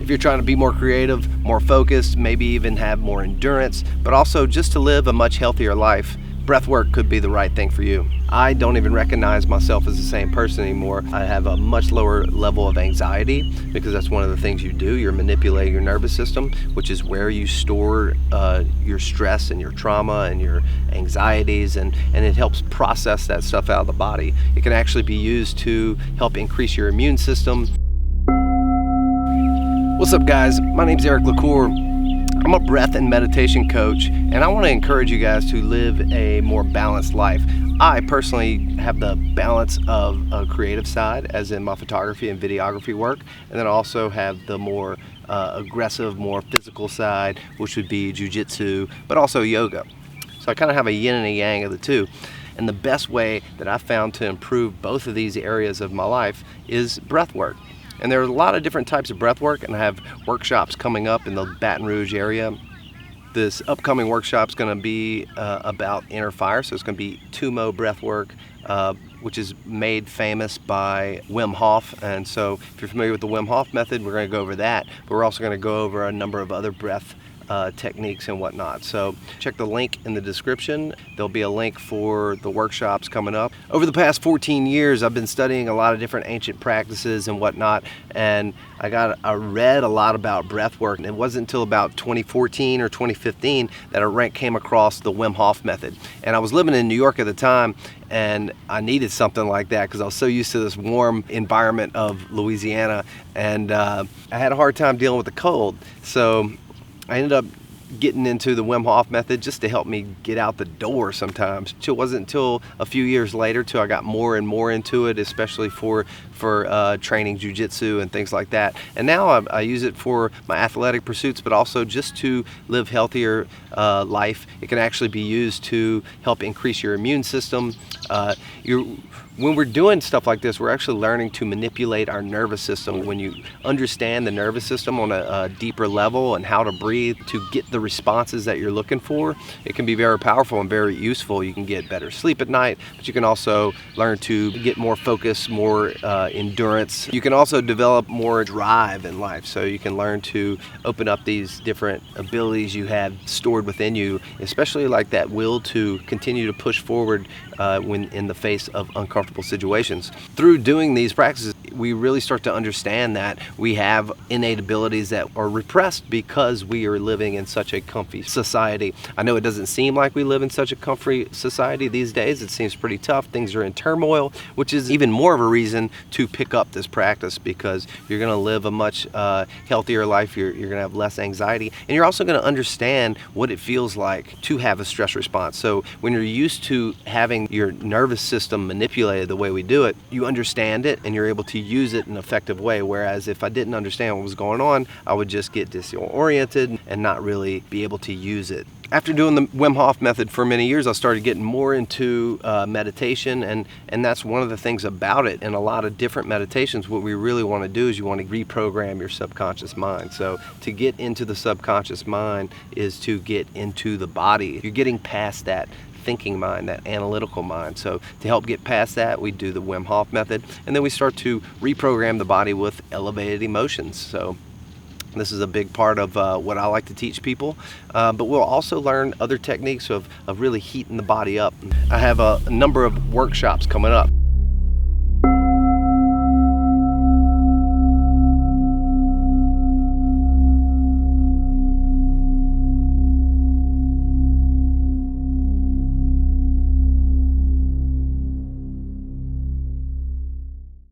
if you're trying to be more creative, more focused, maybe even have more endurance, but also just to live a much healthier life, breathwork could be the right thing for you. I don't even recognize myself as the same person anymore. I have a much lower level of anxiety because that's one of the things you do. You're manipulating your nervous system, which is where you store your stress and your trauma and your anxieties, and it helps process that stuff out of the body. It can actually be used to help increase your immune system. What's up, guys? My name's Eric LaCour. I'm a breath and meditation coach, and I want to encourage you guys to live a more balanced life. I personally have the balance of a creative side, as in my photography and videography work, and then I also have the more aggressive, more physical side, which would be jujitsu, but also yoga. So I kind of have a yin and a yang of the two. And the best way that I found to improve both of these areas of my life is breath work. And there are a lot of different types of breath work, and I have workshops coming up in the Baton Rouge area. This upcoming workshop is going to be about inner fire, so it's going to be Tumo breath work, which is made famous by Wim Hof. And so if you're familiar with the Wim Hof method, we're going to go over that, but we're also going to go over a number of other breath techniques and whatnot. So check the link in the description. There'll be a link for the workshops coming up. Over the past 14 years, I've been studying a lot of different ancient practices and whatnot, and I read a lot about breath work, and it wasn't until about 2014 or 2015 that I came across the Wim Hof method. And I was living in New York at the time, and I needed something like that because I was so used to this warm environment of Louisiana, and I had a hard time dealing with the cold. So I ended up getting into the Wim Hof method just to help me get out the door sometimes. It wasn't until a few years later till I got more and more into it, especially for training jujitsu and things like that. And now I use it for my athletic pursuits, but also just to live healthier life. It can actually be used to help increase your immune system. When we're doing stuff like this, we're actually learning to manipulate our nervous system. When you understand the nervous system on a deeper level and how to breathe to get the responses that you're looking for, it can be very powerful and very useful. You can get better sleep at night, but you can also learn to get more focus, more endurance. You can also develop more drive in life, so you can learn to open up these different abilities you have stored within you, especially like that will to continue to push forward when in the face of uncomfortable situations. Through doing these practices, we really start to understand that we have innate abilities that are repressed because we are living in such a comfy society. I know it doesn't seem like we live in such a comfy society these days. It seems pretty tough. Things are in turmoil, which is even more of a reason to pick up this practice, because you're going to live a much healthier life. You're going to have less anxiety, and you're also going to understand what it feels like to have a stress response. So when you're used to having your nervous system manipulated the way we do it, you understand it and you're able to use it in an effective way. Whereas if I didn't understand what was going on, I would just get disoriented and not really be able to use it. After doing the Wim Hof method for many years, I started getting more into meditation, and that's one of the things about it. In a lot of different meditations, what we really want to do is you want to reprogram your subconscious mind. So to get into the subconscious mind is to get into the body. You're getting past that thinking mind, that analytical mind. So to help get past that, we do the Wim Hof method, and then we start to reprogram the body with elevated emotions. So this is a big part of what I like to teach people, but we'll also learn other techniques of really heating the body up. I have a number of workshops coming up.